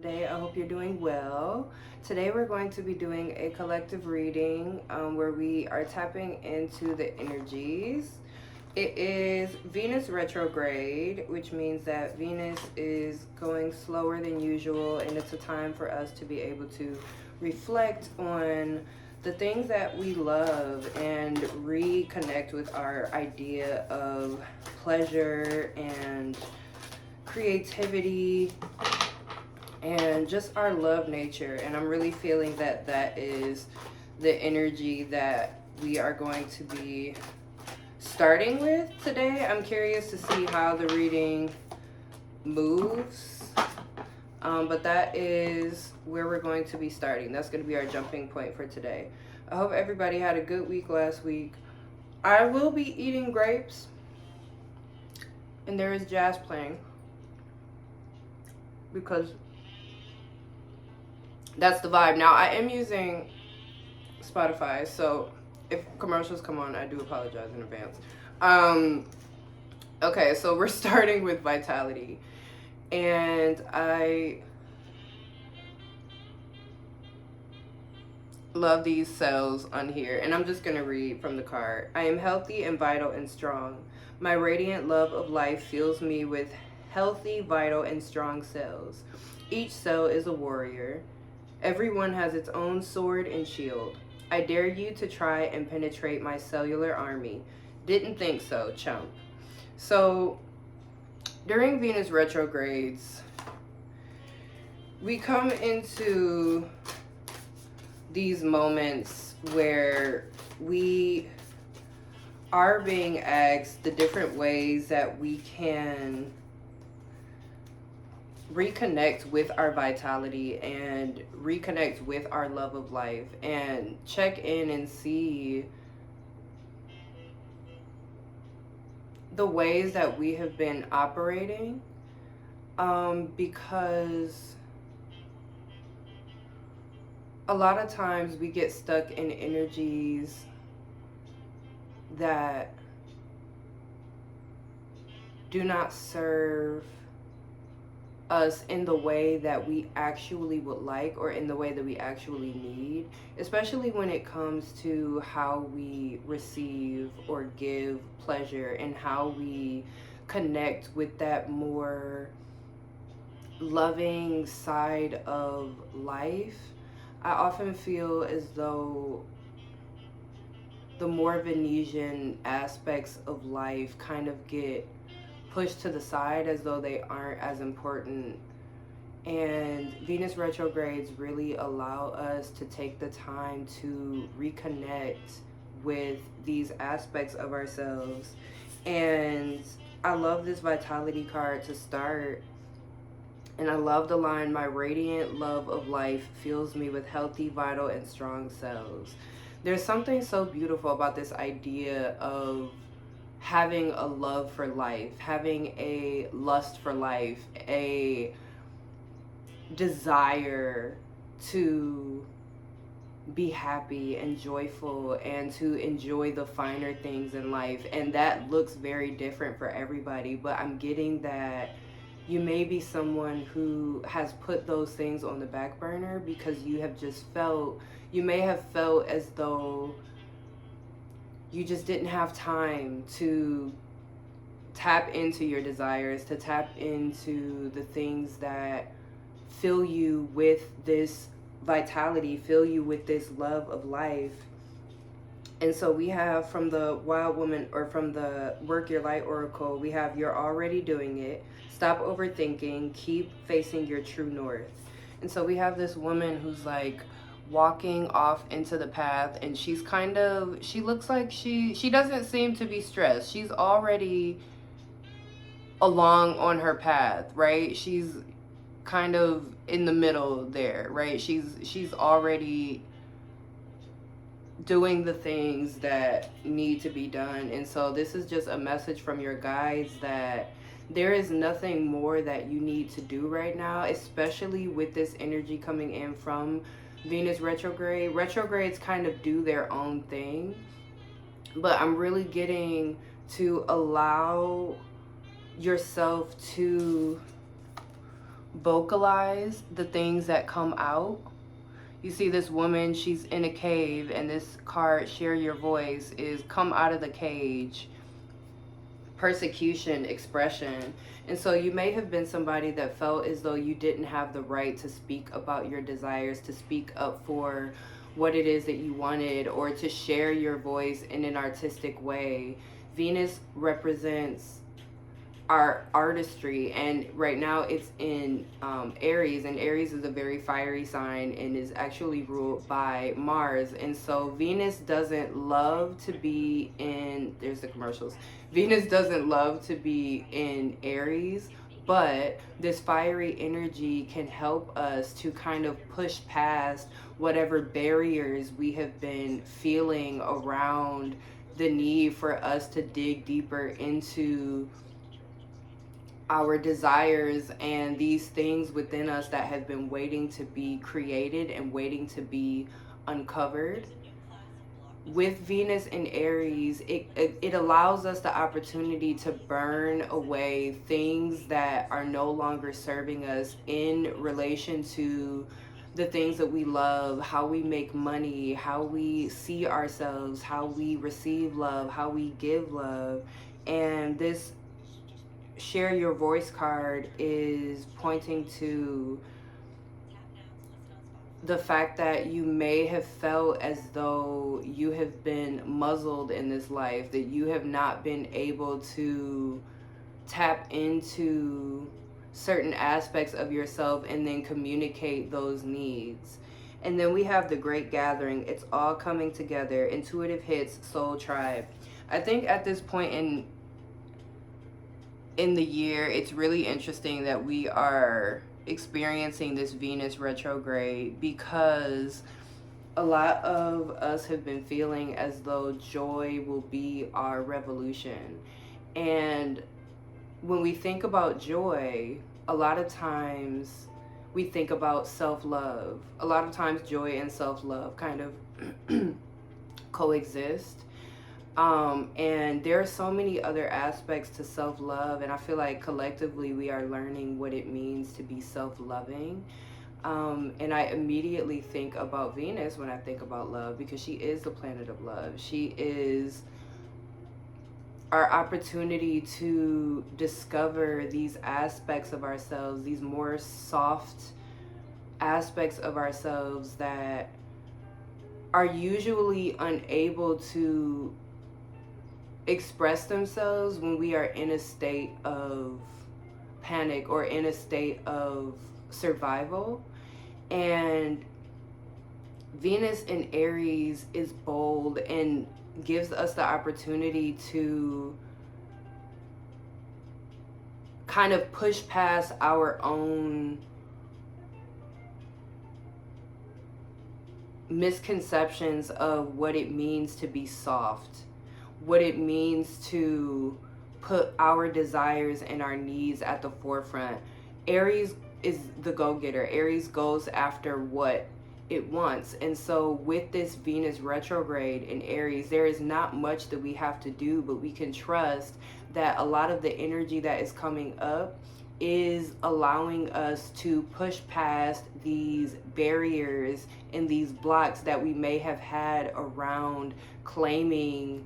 Today, I hope you're doing well. Today, we're going to be doing a collective reading where we are tapping into the energies. It is Venus retrograde, which means that Venus is going slower than usual, and it's a time for us to be able to reflect on the things that we love and reconnect with our idea of pleasure and creativity and just our love nature. And I'm really feeling that that is the energy that we are going to be starting with today. I'm curious to see how the reading moves, but that is where we're going to be starting. That's going to be our jumping point for today. I hope everybody had a good week last week. I will be eating grapes, and there is jazz playing because that's the vibe. Now, I am using Spotify, so if commercials come on, I do apologize in advance. Okay, so we're starting with vitality. And I love these cells on here. And I'm just going to read from the card. I am healthy and vital and strong. My radiant love of life fills me with healthy, vital, and strong cells. Each cell is a warrior. Everyone has its own sword and shield. I dare you to try and penetrate my cellular army. Didn't think so, chump. So, during Venus retrogrades, we come into these moments where we are being asked the different ways that we can reconnect with our vitality and reconnect with our love of life and check in and see the ways that we have been operating, because a lot of times we get stuck in energies that do not serve us in the way that we actually would like or in the way that we actually need, especially when it comes to how we receive or give pleasure and how we connect with that more loving side of life. I often feel as though the more Venusian aspects of life kind of get pushed to the side as though they aren't as important. And Venus retrogrades really allow us to take the time to reconnect with these aspects of ourselves. And I love this vitality card to start. And I love the line, my radiant love of life fills me with healthy, vital, and strong cells. There's something so beautiful about this idea of having a love for life, having a lust for life, a desire to be happy and joyful and to enjoy the finer things in life. And that looks very different for everybody, but I'm getting that you may be someone who has put those things on the back burner because you may have felt as though you just didn't have time to tap into your desires, to tap into the things that fill you with this vitality, fill you with this love of life. And so we have from the Wild Woman, or from the Work Your Light Oracle, we have you're already doing it. Stop overthinking. Keep facing your true north. And so we have this woman who's like walking off into the path, and she looks like she doesn't seem to be stressed. She's already along on her path, right? She's kind of in the middle there, right? She's already doing the things that need to be done. And so this is just a message from your guides that there is nothing more that you need to do right now, especially with this energy coming in from Venus retrograde. Retrogrades kind of do their own thing, but I'm really getting to allow yourself to vocalize the things that come out. You see this woman, she's in a cave, and this card, share your voice, is come out of the cage, persecution, expression. And so you may have been somebody that felt as though you didn't have the right to speak about your desires, to speak up for what it is that you wanted, or to share your voice in an artistic way. Venus represents our artistry, and right now it's in Aries, and Aries is a very fiery sign and is actually ruled by Mars. And so Venus doesn't love to be in, there's the commercials, Venus doesn't love to be in Aries, but this fiery energy can help us to kind of push past whatever barriers we have been feeling around the need for us to dig deeper into our desires and these things within us that have been waiting to be created and waiting to be uncovered. With Venus in Aries, it allows us the opportunity to burn away things that are no longer serving us in relation to the things that we love, how we make money, how we see ourselves, how we receive love, how we give love. And this share your voice card is pointing to the fact that you may have felt as though you have been muzzled in this life, that you have not been able to tap into certain aspects of yourself and then communicate those needs. And then we have the Great Gathering. It's all coming together. Intuitive hits, soul tribe. I think at this point in the year, it's really interesting that we are experiencing this Venus retrograde, because a lot of us have been feeling as though joy will be our revolution. And when we think about joy, a lot of times we think about self-love. A lot of times joy and self-love kind of coexist. And there are so many other aspects to self-love, and I feel like collectively we are learning what it means to be self-loving. And I immediately think about Venus when I think about love, because she is the planet of love. She is our opportunity to discover these aspects of ourselves, these more soft aspects of ourselves that are usually unable to express themselves when we are in a state of panic or in a state of survival. And Venus in Aries is bold and gives us the opportunity to kind of push past our own misconceptions of what it means to be soft, what it means to put our desires and our needs at the forefront. Aries is the go-getter. Aries goes after what it wants. And so with this Venus retrograde in Aries, there is not much that we have to do, but we can trust that a lot of the energy that is coming up is allowing us to push past these barriers and these blocks that we may have had around claiming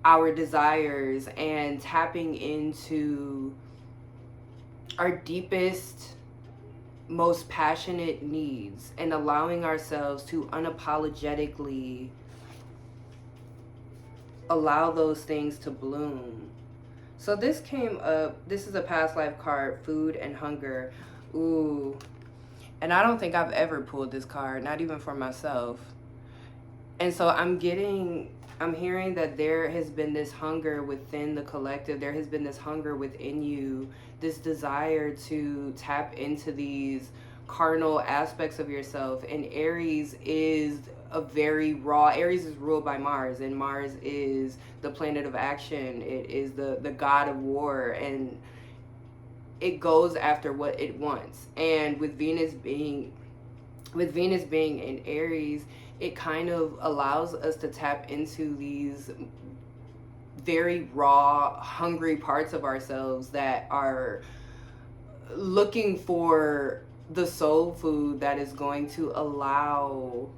our desires and tapping into our deepest, most passionate needs, and allowing ourselves to unapologetically allow those things to bloom. So this came up, this is a past life card, food and hunger. Ooh. And I don't think I've ever pulled this card, not even for myself. And so I'm hearing that there has been this hunger within the collective. There has been this hunger within you, this desire to tap into these carnal aspects of yourself. And Aries is a very raw, Aries is ruled by Mars, and Mars is the planet of action. It is the god of war, and it goes after what it wants. And with Venus being in Aries, it kind of allows us to tap into these very raw, hungry parts of ourselves that are looking for the soul food that is going to allow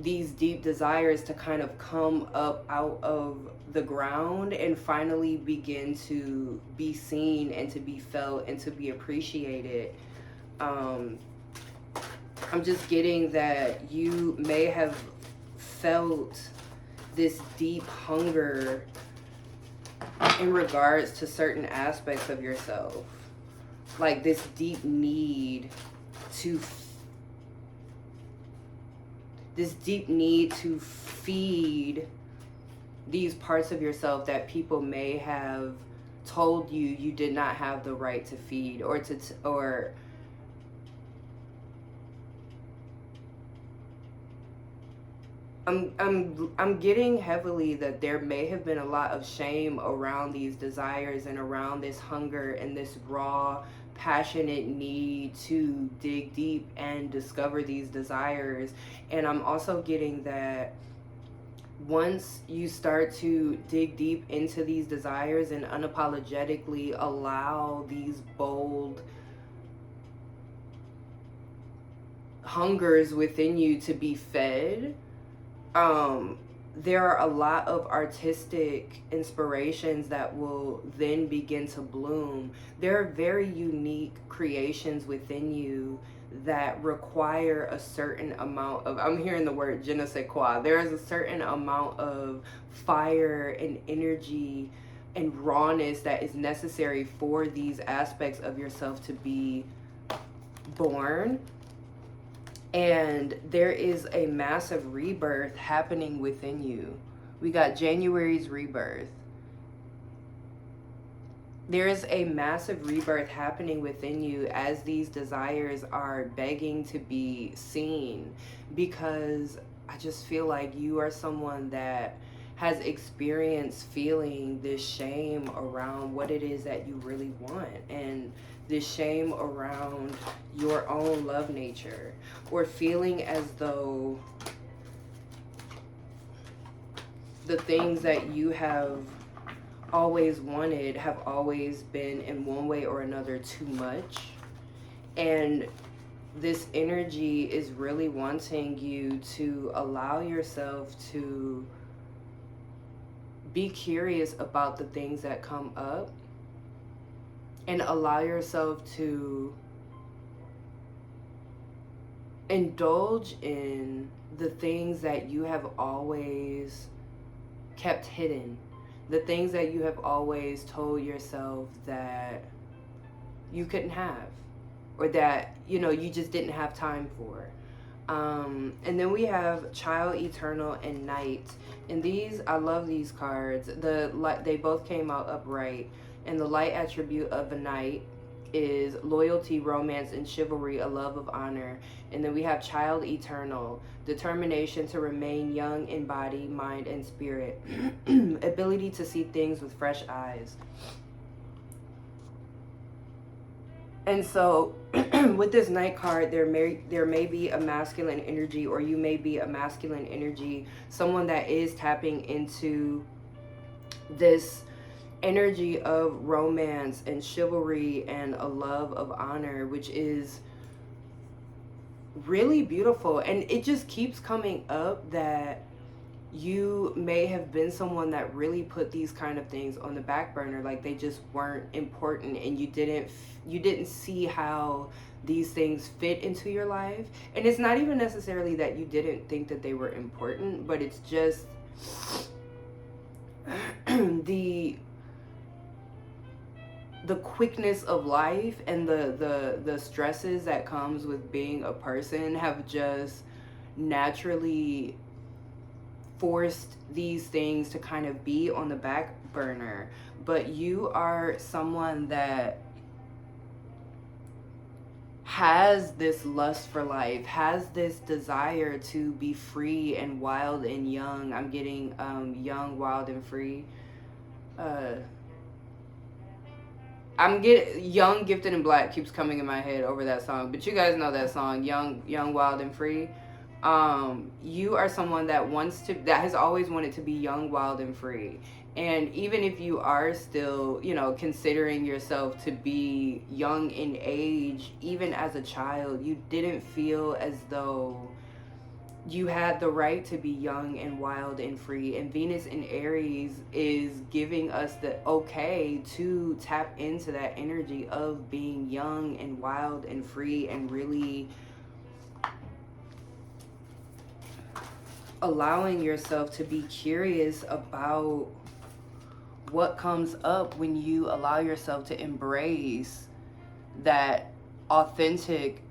these deep desires to kind of come up out of the ground and finally begin to be seen and to be felt and to be appreciated. I'm just getting that you may have felt this deep hunger in regards to certain aspects of yourself, like this deep need to feed these parts of yourself that people may have told you you did not have the right to feed, or I'm getting heavily that there may have been a lot of shame around these desires and around this hunger and this raw, passionate need to dig deep and discover these desires. And I'm also getting that once you start to dig deep into these desires and unapologetically allow these bold hungers within you to be fed, there are a lot of artistic inspirations that will then begin to bloom. There are very unique creations within you that require a certain amount of, I'm hearing the word je ne sais quoi, there is a certain amount of fire and energy and rawness that is necessary for these aspects of yourself to be born. And there is a massive rebirth happening within you. We got January's rebirth. There is a massive rebirth happening within you as these desires are begging to be seen, because I just feel like you are someone that has experienced feeling this shame around what it is that you really want, and this shame around your own love nature, or feeling as though the things that you have always wanted have always been in one way or another too much. And this energy is really wanting you to allow yourself to be curious about the things that come up, and allow yourself to indulge in the things that you have always kept hidden, the things that you have always told yourself that you couldn't have, or that, you know, you just didn't have time for. And then we have Child, Eternal, and Night. And these, I love these cards. They both came out upright. And the light attribute of the Night is loyalty, romance, and chivalry, a love of honor. And then we have Child, Eternal, determination to remain young in body, mind, and spirit. Ability to see things with fresh eyes. And so with this Night card, there may be a masculine energy, or you may be a masculine energy, someone that is tapping into this energy of romance and chivalry and a love of honor, which is really beautiful. And it just keeps coming up that you may have been someone that really put these kind of things on the back burner, like they just weren't important, and you didn't see how these things fit into your life. And it's not even necessarily that you didn't think that they were important, but it's just the quickness of life and the stresses that comes with being a person have just naturally forced these things to kind of be on the back burner. But you are someone that has this lust for life, has this desire to be free and wild and young. I'm getting young, wild, and free. I'm getting Young, Gifted, and Black keeps coming in my head over that song. But you guys know that song, Young, Wild, and Free. You are someone that has always wanted to be young, wild, and free. And even if you are still, considering yourself to be young in age, even as a child, you didn't feel as though you had the right to be young and wild and free. And Venus in Aries is giving us the okay to tap into that energy of being young and wild and free, and really allowing yourself to be curious about what comes up when you allow yourself to embrace that authentic,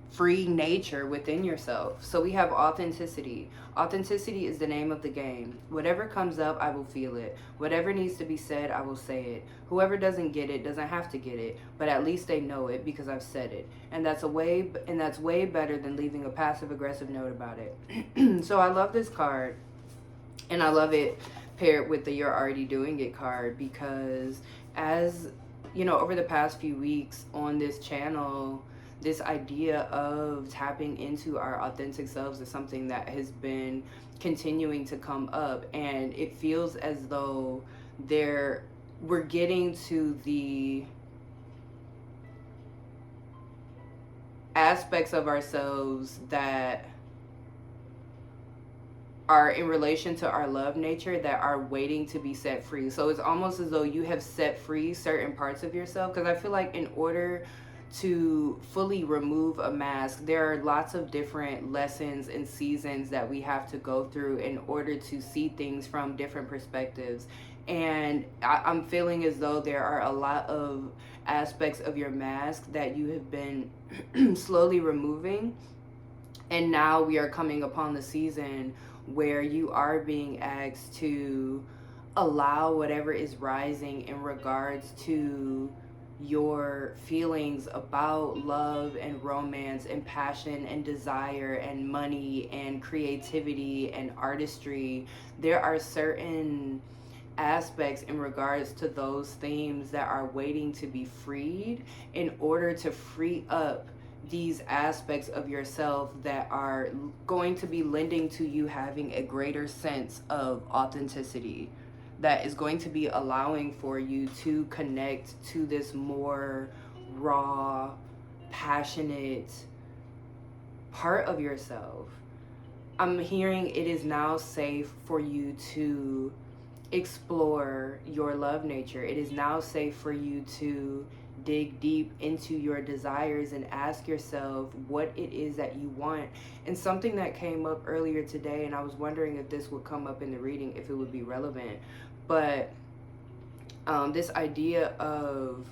free nature within yourself. So we have authenticity. Authenticity is the name of the game. Whatever comes up, I will feel it. Whatever needs to be said, I will say it. Whoever doesn't get it doesn't have to get it, but at least they know it because I've said it. And that's way better than leaving a passive aggressive note about it. So I love this card, and I love it paired with the You're Already Doing It card, because as over the past few weeks on this channel, this idea of tapping into our authentic selves is something that has been continuing to come up, and it feels as though we're getting to the aspects of ourselves that are in relation to our love nature that are waiting to be set free. So it's almost as though you have set free certain parts of yourself, because I feel like in order to fully remove a mask, there are lots of different lessons and seasons that we have to go through in order to see things from different perspectives. And I'm feeling as though there are a lot of aspects of your mask that you have been slowly removing, and now we are coming upon the season where you are being asked to allow whatever is rising in regards to your feelings about love and romance and passion and desire and money and creativity and artistry. There are certain aspects in regards to those themes that are waiting to be freed in order to free up these aspects of yourself that are going to be lending to you having a greater sense of authenticity, that is going to be allowing for you to connect to this more raw, passionate part of yourself. I'm hearing it is now safe for you to explore your love nature. It is now safe for you to dig deep into your desires and ask yourself what it is that you want. And something that came up earlier today, and I was wondering if this would come up in the reading, if it would be relevant, but this idea of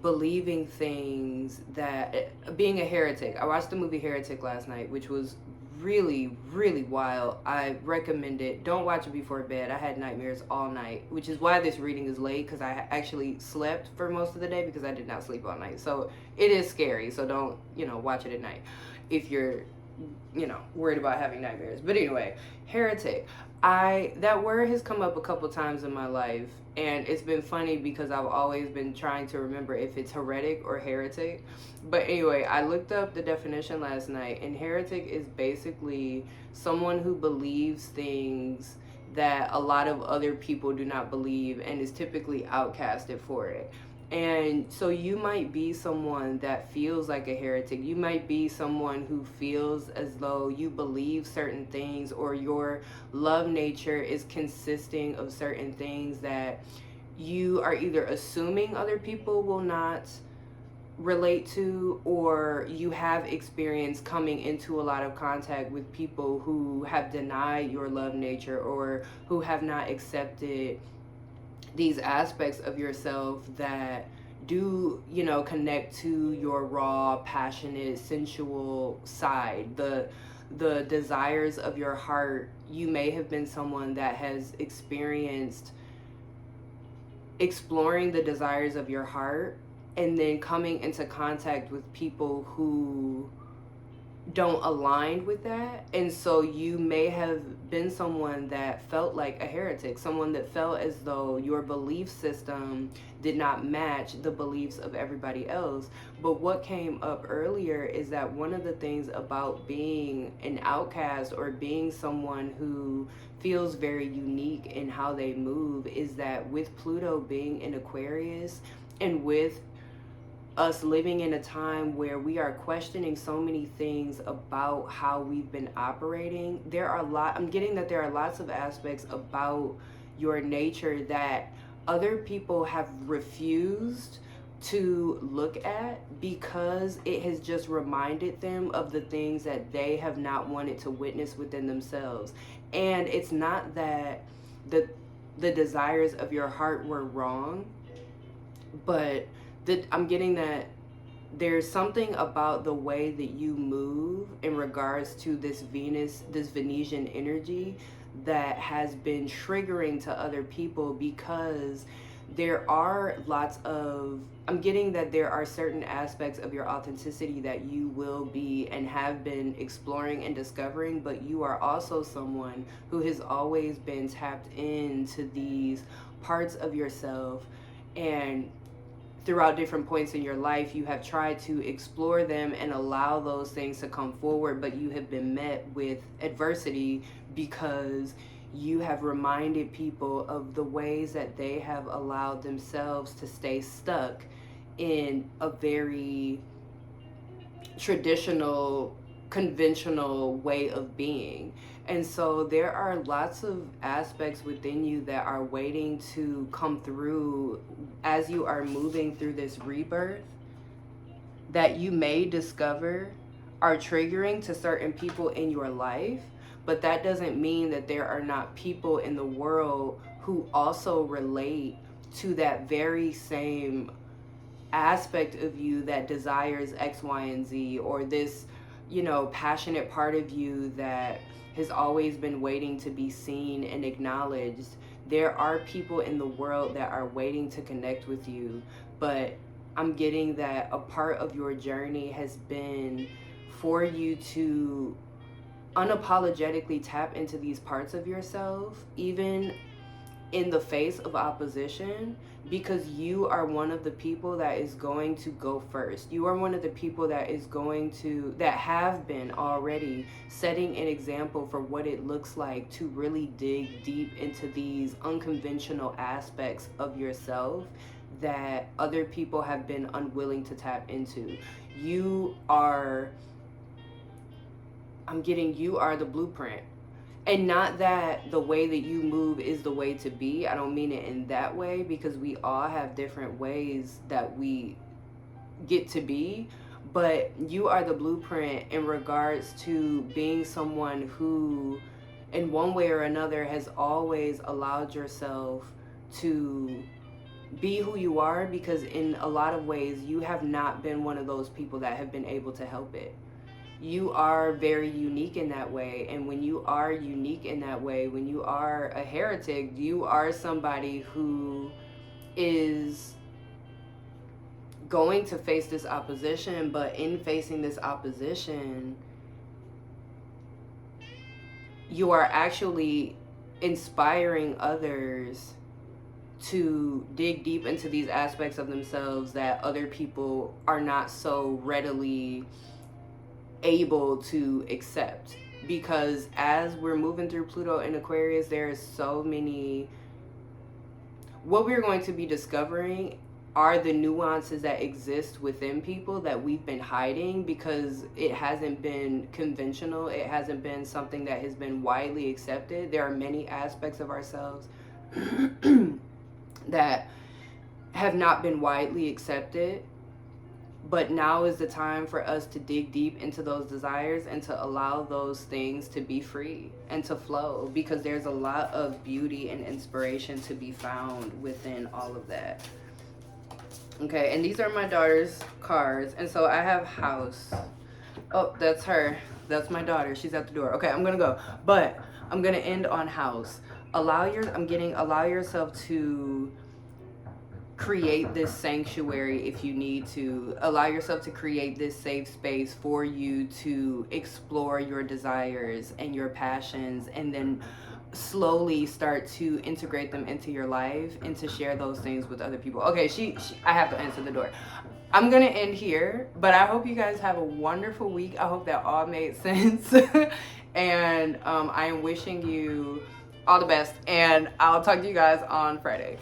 believing things, that being a heretic. I watched the movie Heretic last night, which was really, really wild. I recommend it. Don't watch it before bed. I had nightmares all night, which is why this reading is late, because I actually slept for most of the day because I did not sleep all night. So it is scary. So don't, watch it at night if you're, worried about having nightmares. But anyway, heretic. That word has come up a couple times in my life, and it's been funny because I've always been trying to remember if it's heretic or heretic. But anyway, I looked up the definition last night, and heretic is basically someone who believes things that a lot of other people do not believe and is typically outcasted for it. And so you might be someone that feels like a heretic. You might be someone who feels as though you believe certain things, or your love nature is consisting of certain things that you are either assuming other people will not relate to, or you have experienced coming into a lot of contact with people who have denied your love nature, or who have not accepted these aspects of yourself that do, connect to your raw, passionate, sensual side, the desires of your heart. You may have been someone that has experienced exploring the desires of your heart and then coming into contact with people who don't align with that. And so you may have been someone that felt like a heretic, someone that felt as though your belief system did not match the beliefs of everybody else. But what came up earlier is that one of the things about being an outcast or being someone who feels very unique in how they move is that with Pluto being in Aquarius, and with us living in a time where we are questioning so many things about how we've been operating, I'm getting that there are lots of aspects about your nature that other people have refused to look at because it has just reminded them of the things that they have not wanted to witness within themselves. And it's not that the desires of your heart were wrong, but I'm getting that there's something about the way that you move in regards to this Venetian energy that has been triggering to other people, because I'm getting that there are certain aspects of your authenticity that you will be and have been exploring and discovering, but you are also someone who has always been tapped into these parts of yourself, and throughout different points in your life, you have tried to explore them and allow those things to come forward, but you have been met with adversity because you have reminded people of the ways that they have allowed themselves to stay stuck in a very traditional, conventional way of being. And so there are lots of aspects within you that are waiting to come through as you are moving through this rebirth, that you may discover are triggering to certain people in your life. But that doesn't mean that there are not people in the world who also relate to that very same aspect of you that desires X, Y, and Z, or this, passionate part of you that has always been waiting to be seen and acknowledged. There are people in the world that are waiting to connect with you, but I'm getting that a part of your journey has been for you to unapologetically tap into these parts of yourself, even in the face of opposition, because you are one of the people that is going to go first. You are one of the people that have been already setting an example for what it looks like to really dig deep into these unconventional aspects of yourself that other people have been unwilling to tap into. You are the blueprint. And not that the way that you move is the way to be. I don't mean it in that way, because we all have different ways that we get to be. But you are the blueprint in regards to being someone who, in one way or another, has always allowed yourself to be who you are, because in a lot of ways you have not been one of those people that have been able to help it. You are very unique in that way. And when you are unique in that way, when you are a heretic, you are somebody who is going to face this opposition. But in facing this opposition, you are actually inspiring others to dig deep into these aspects of themselves that other people are not so readily able to accept. Because as we're moving through Pluto in Aquarius, there is so many, what we're going to be discovering are the nuances that exist within people that we've been hiding, because it hasn't been conventional. It hasn't been something that has been widely accepted. There are many aspects of ourselves that have not been widely accepted. But now is the time for us to dig deep into those desires and to allow those things to be free and to flow, because there's a lot of beauty and inspiration to be found within all of that. Okay, and these are my daughter's cards. And so I have house. Oh, that's her. That's my daughter. She's at the door. Okay, I'm gonna go. But I'm gonna end on house. Allow yourself to create this sanctuary if you need to. Allow yourself to create this safe space for you to explore your desires and your passions, and then slowly start to integrate them into your life and to share those things with other people. Okay, I have to answer the door. I'm gonna end here, but I hope you guys have a wonderful week. I hope that all made sense. And I am wishing you all the best, and I'll talk to you guys on Friday.